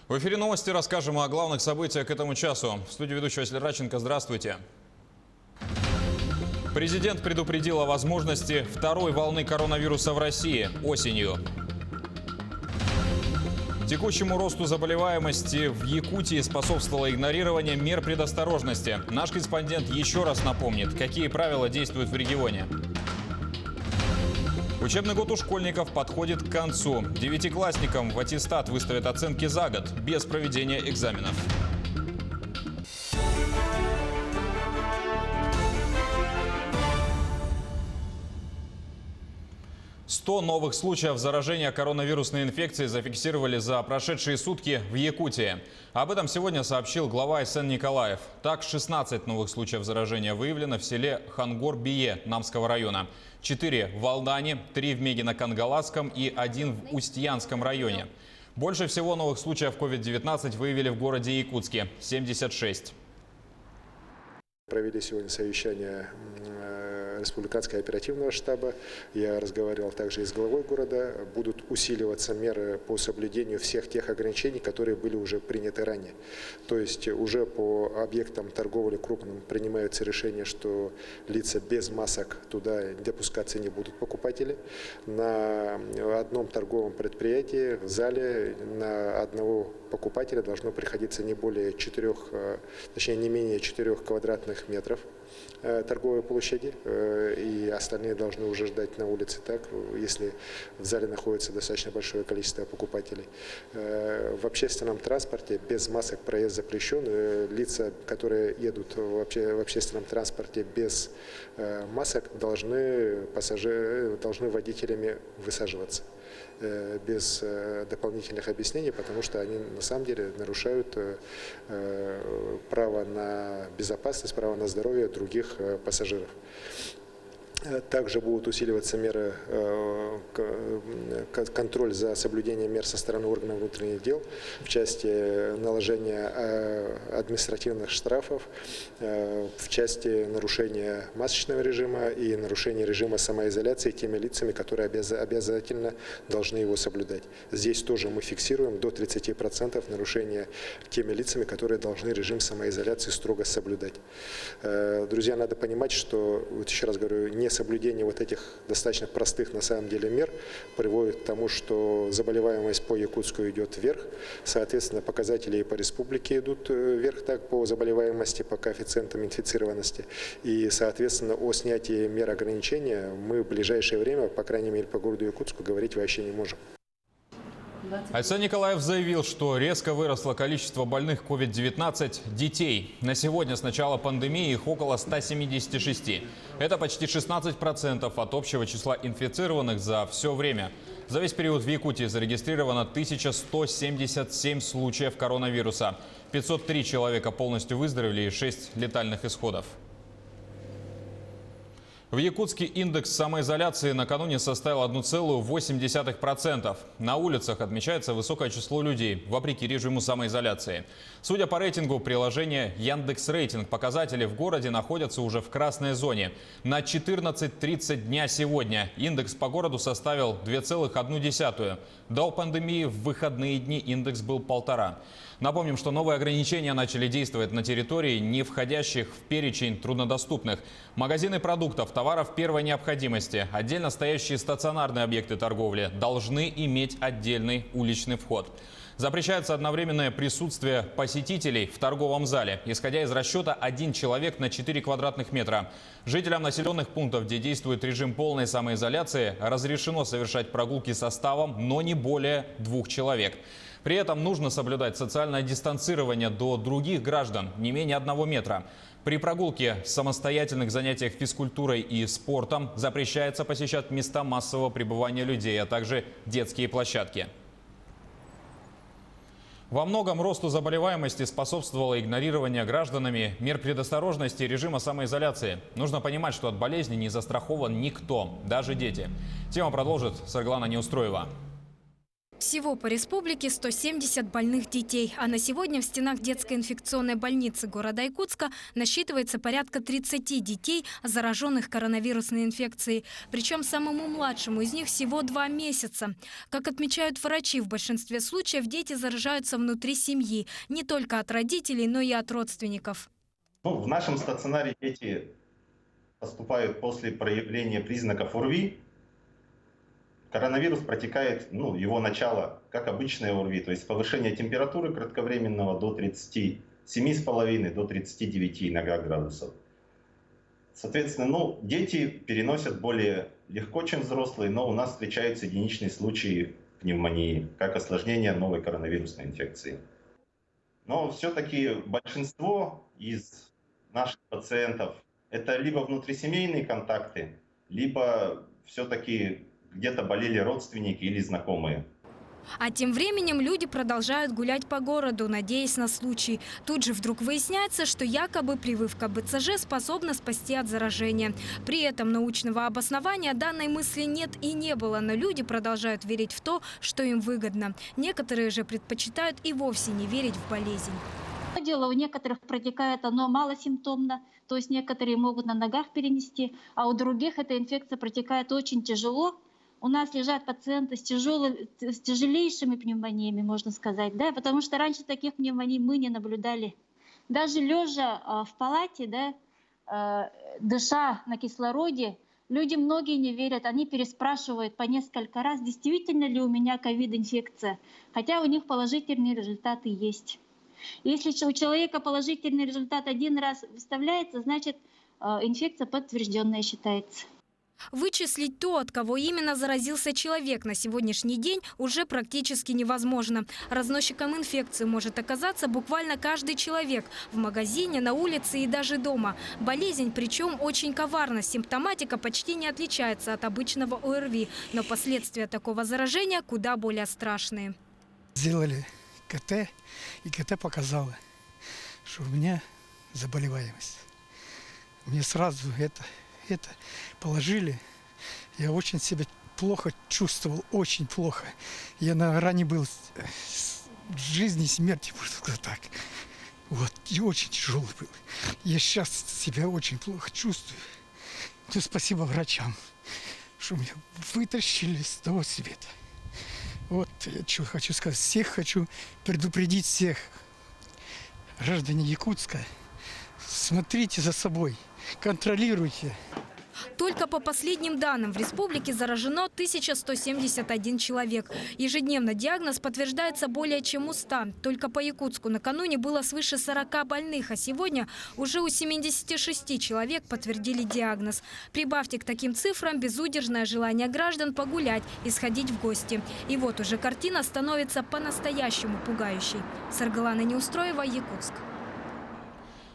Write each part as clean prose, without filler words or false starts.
В эфире новости расскажем о главных событиях к этому часу. В студии ведущий Василий Радченко. Здравствуйте. Президент предупредил о возможности второй волны коронавируса в России осенью. Текущему росту заболеваемости в Якутии способствовало игнорирование мер предосторожности. Наш корреспондент еще раз напомнит, какие правила действуют в регионе. Учебный год у школьников подходит к концу. Девятиклассникам в аттестат выставят оценки за год без проведения экзаменов. 100 новых случаев заражения коронавирусной инфекцией зафиксировали за прошедшие сутки в Якутии. Об этом сегодня сообщил глава СН Николаев. Так, 16 новых случаев заражения выявлено в селе Хангор-Бие Намского района. 4 в Алдане, 3 в Мегино-Кангаласском и 1 в Устьянском районе. Больше всего новых случаев COVID-19 выявили в городе Якутске – 76. Провели сегодня совещание республиканского оперативного штаба. Я разговаривал также и с главой города. Будут усиливаться меры по соблюдению всех тех ограничений, которые были уже приняты ранее. То есть уже по объектам торговли крупным принимаются решения, что лица без масок туда допускаться не будут покупатели. На одном торговом предприятии в зале на одного покупателя должно приходиться не более 4, точнее не менее 4 квадратных метров торговой площади, и остальные должны уже ждать на улице так, если в зале находится достаточно большое количество покупателей. В общественном транспорте без масок проезд запрещен. Лица, которые едут в общественном транспорте без масок, должны водителями высаживаться без дополнительных объяснений, потому что они на самом деле нарушают право на безопасность, право на здоровье других пассажиров. Также будут усиливаться меры, контроль за соблюдением мер со стороны органов внутренних дел в части наложения административных штрафов, в части нарушения масочного режима и нарушения режима самоизоляции теми лицами, которые обязательно должны его соблюдать. Здесь тоже мы фиксируем до 30% нарушения теми лицами, которые должны режим самоизоляции строго соблюдать. Друзья, надо понимать, что, вот еще раз говорю, несоблюдение вот этих достаточно простых на самом деле мер приводит к тому, что заболеваемость по Якутску идет вверх, соответственно, показатели и по республике идут вверх так по заболеваемости, по коэффициентам инфицированности, и, соответственно, о снятии мер ограничения мы в ближайшее время, по крайней мере, по городу Якутску говорить вообще не можем. СН Николаев заявил, что резко выросло количество больных COVID-19 детей. На сегодня с начала пандемии их около 176. Это почти 16% от общего числа инфицированных за все время. За весь период в Якутии зарегистрировано 1177 случаев коронавируса. 503 человека полностью выздоровели и 6 летальных исходов. В Якутске индекс самоизоляции накануне составил 1,8%. На улицах отмечается высокое число людей, вопреки режиму самоизоляции. Судя по рейтингу приложения Яндекс.Рейтинг, показатели в городе находятся уже в красной зоне. На 14:30 дня сегодня индекс по городу составил 2,1. До пандемии в выходные дни индекс был 1,5. Напомним, что новые ограничения начали действовать на территории, не входящих в перечень труднодоступных. Магазины продуктов, товаров первой необходимости, отдельно стоящие стационарные объекты торговли должны иметь отдельный уличный вход. Запрещается одновременное присутствие посетителей в торговом зале, исходя из расчета 1 человек на 4 квадратных метра. Жителям населенных пунктов, где действует режим полной самоизоляции, разрешено совершать прогулки составом, но не более 2 человек. При этом нужно соблюдать социальное дистанцирование до других граждан не менее 1 метра. При прогулке, самостоятельных занятиях физкультурой и спортом запрещается посещать места массового пребывания людей, а также детские площадки. Во многом росту заболеваемости способствовало игнорирование гражданами мер предосторожности и режима самоизоляции. Нужно понимать, что от болезни не застрахован никто, даже дети. Тему продолжит Светлана Неустроева. Всего по республике 170 больных детей. А на сегодня в стенах детской инфекционной больницы города Якутска насчитывается порядка 30 детей, зараженных коронавирусной инфекцией. Причем самому младшему из них всего 2 месяца. Как отмечают врачи, в большинстве случаев дети заражаются внутри семьи. Не только от родителей, но и от родственников. В нашем стационаре дети поступают после проявления признаков ОРВИ. Коронавирус протекает, его начало, как обычное ОРВИ, то есть повышение температуры кратковременного до 37,5 до 39 иногда градусов. Соответственно, дети переносят более легко, чем взрослые, но у нас встречаются единичные случаи пневмонии, как осложнение новой коронавирусной инфекции. Но все-таки большинство из наших пациентов это либо внутрисемейные контакты, либо все-таки где-то болели родственники или знакомые. А тем временем люди продолжают гулять по городу, надеясь на случай. Тут же вдруг выясняется, что якобы прививка БЦЖ способна спасти от заражения. При этом научного обоснования данной мысли нет и не было, но люди продолжают верить в то, что им выгодно. Некоторые же предпочитают и вовсе не верить в болезнь. Дело у некоторых протекает оно малосимптомно, то есть некоторые могут на ногах перенести, а у других эта инфекция протекает очень тяжело. У нас лежат пациенты с тяжелейшими пневмониями, можно сказать, да, потому что раньше таких пневмоний мы не наблюдали. Даже лежа в палате, дыша на кислороде, люди многие не верят, они переспрашивают по несколько раз, действительно ли у меня ковид-инфекция, хотя у них положительные результаты есть. Если у человека положительный результат один раз выставляется, значит инфекция подтвержденная считается. Вычислить то, от кого именно заразился человек на сегодняшний день, уже практически невозможно. Разносчиком инфекции может оказаться буквально каждый человек в магазине, на улице и даже дома. Болезнь, причем очень коварна. Симптоматика почти не отличается от обычного ОРВИ, но последствия такого заражения куда более страшные. Сделали КТ, и КТ показало, что у меня заболеваемость. Мне сразу это положили. Я очень себя плохо чувствовал, очень плохо. Я на грани был жизни и смерти, можно сказать так. Вот, и очень тяжелый был. Я сейчас себя очень плохо чувствую. Но спасибо врачам, что меня вытащили с того света. Вот, я что хочу сказать. Всех хочу предупредить, всех граждане Якутска. Смотрите за собой, контролируйте. Только по последним данным в республике заражено 1171 человек. Ежедневно диагноз подтверждается более чем у 100. Только по Якутску накануне было свыше 40 больных, а сегодня уже у 76 человек подтвердили диагноз. Прибавьте к таким цифрам безудержное желание граждан погулять и сходить в гости. И вот уже картина становится по-настоящему пугающей. Саргалана Неустроева, Якутск.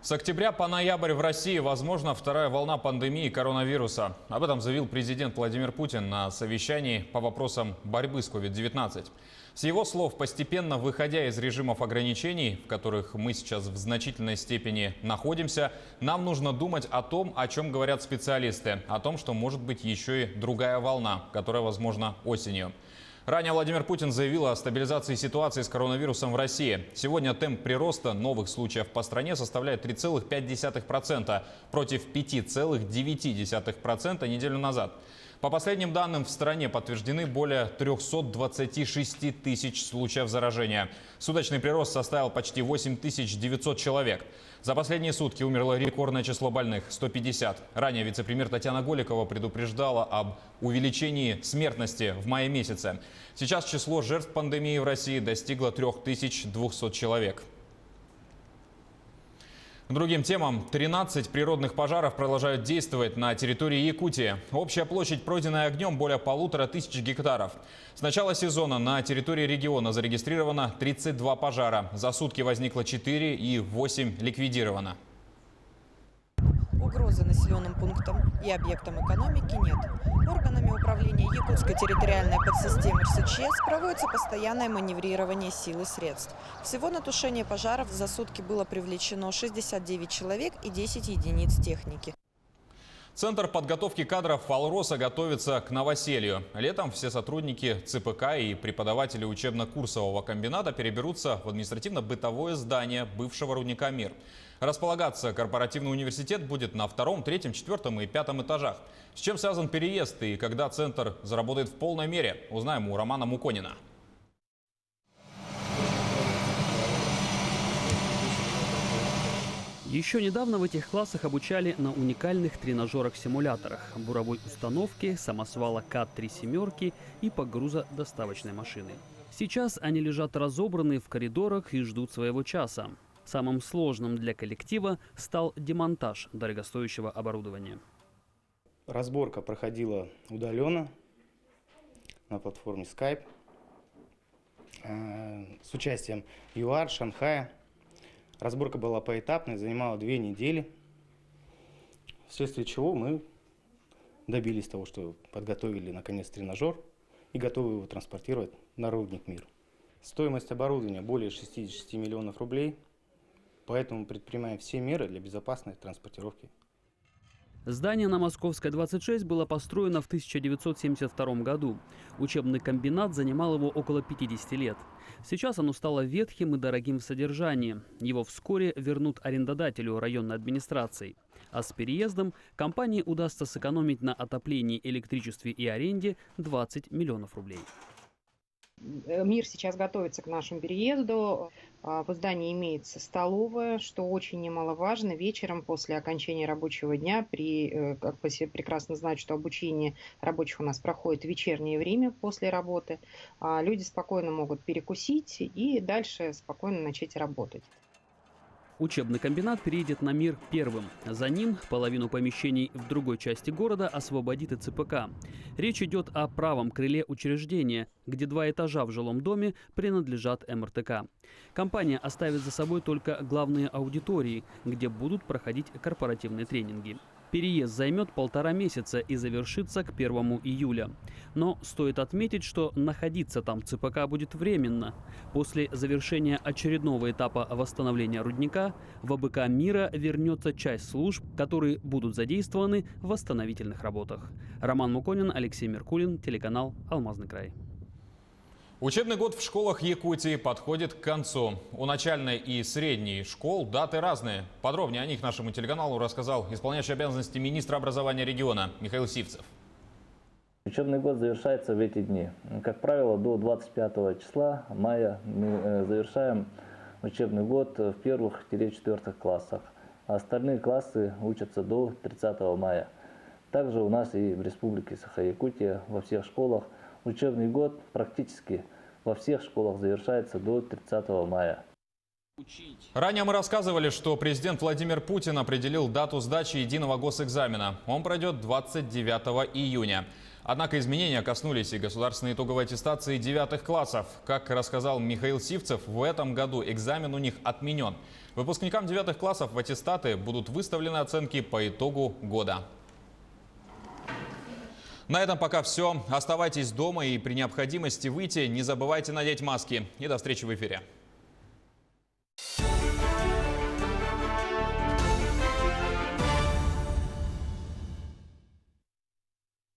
С октября по ноябрь в России возможна вторая волна пандемии коронавируса. Об этом заявил президент Владимир Путин на совещании по вопросам борьбы с COVID-19. С его слов, постепенно выходя из режимов ограничений, в которых мы сейчас в значительной степени находимся, нам нужно думать о том, о чем говорят специалисты, о том, что может быть еще и другая волна, которая возможна осенью. Ранее Владимир Путин заявил о стабилизации ситуации с коронавирусом в России. Сегодня темп прироста новых случаев по стране составляет 3,5% против 5,9% неделю назад. По последним данным, в стране подтверждены более 326 тысяч случаев заражения. Суточный прирост составил почти 8900 человек. За последние сутки умерло рекордное число больных – 150. Ранее вице-премьер Татьяна Голикова предупреждала об увеличении смертности в мае месяце. Сейчас число жертв пандемии в России достигло 3200 человек. К другим темам. 13 природных пожаров продолжают действовать на территории Якутии. Общая площадь, пройденная огнем, более 1500 гектаров. С начала сезона на территории региона зарегистрировано 32 пожара. За сутки возникло 4 и 8 ликвидировано. Угрозы населенным пунктам и объектам экономики нет. Органами управления Якутской территориальной подсистемы РСЧС проводится постоянное маневрирование сил и средств. Всего на тушение пожаров за сутки было привлечено 69 человек и 10 единиц техники. Центр подготовки кадров «Алроса» готовится к новоселью. Летом все сотрудники ЦПК и преподаватели учебно-курсового комбината переберутся в административно-бытовое здание бывшего рудника «Мир». Располагаться корпоративный университет будет на 2-м, 3-м, 4-м и 5-м этажах. С чем связан переезд и когда центр заработает в полной мере, узнаем у Романа Муконина. Еще недавно в этих классах обучали на уникальных тренажерах-симуляторах, буровой установке, самосвала КАТ-3 семерки и погрузодоставочной машины. Сейчас они лежат разобранные в коридорах и ждут своего часа. Самым сложным для коллектива стал демонтаж дорогостоящего оборудования. Разборка проходила удаленно на платформе Skype с участием ЮАР, Шанхая. Разборка была поэтапной, занимала 2 недели, вследствие чего мы добились того, что подготовили наконец тренажер и готовы его транспортировать на рудник «Мир». Стоимость оборудования более 66 миллионов рублей, поэтому предпринимаем все меры для безопасной транспортировки. Здание на Московской 26 было построено в 1972 году. Учебный комбинат занимал его около 50 лет. Сейчас оно стало ветхим и дорогим в содержании. Его вскоре вернут арендодателю районной администрации. А с переездом компании удастся сэкономить на отоплении, электричестве и аренде 20 миллионов рублей. «Мир» сейчас готовится к нашему переезду. В здании имеется столовая, что очень немаловажно. Вечером после окончания рабочего дня, как вы все прекрасно знаете, что обучение рабочих у нас проходит в вечернее время после работы, люди спокойно могут перекусить и дальше спокойно начать работать. Учебный комбинат переедет на «Мир» первым. За ним половину помещений в другой части города освободит и ЦПК. Речь идет о правом крыле учреждения, где 2 этажа в жилом доме принадлежат МРТК. Компания оставит за собой только главные аудитории, где будут проходить корпоративные тренинги. Переезд займет 1,5 месяца и завершится к 1 июля. Но стоит отметить, что находиться там ЦПК будет временно. После завершения очередного этапа восстановления рудника в АБК «Мира» вернется часть служб, которые будут задействованы в восстановительных работах. Роман Муконин, Алексей Меркулин, телеканал «Алмазный край». Учебный год в школах Якутии подходит к концу. У начальной и средней школ даты разные. Подробнее о них нашему телеканалу рассказал исполняющий обязанности министра образования региона Михаил Сивцев. Учебный год завершается в эти дни. Как правило, до 25 числа мая мы завершаем учебный год в 1-4 классах. А остальные классы учатся до 30 мая. Также у нас и в Республике Саха-Якутия во всех школах учебный год практически во всех школах завершается до 30 мая. Ранее мы рассказывали, что президент Владимир Путин определил дату сдачи единого госэкзамена. Он пройдет 29 июня. Однако изменения коснулись и государственной итоговой аттестации 9 классов. Как рассказал Михаил Сивцев, в этом году экзамен у них отменен. Выпускникам 9 классов в аттестаты будут выставлены оценки по итогу года. На этом пока все. Оставайтесь дома и при необходимости выйти не забывайте надеть маски. И до встречи в эфире.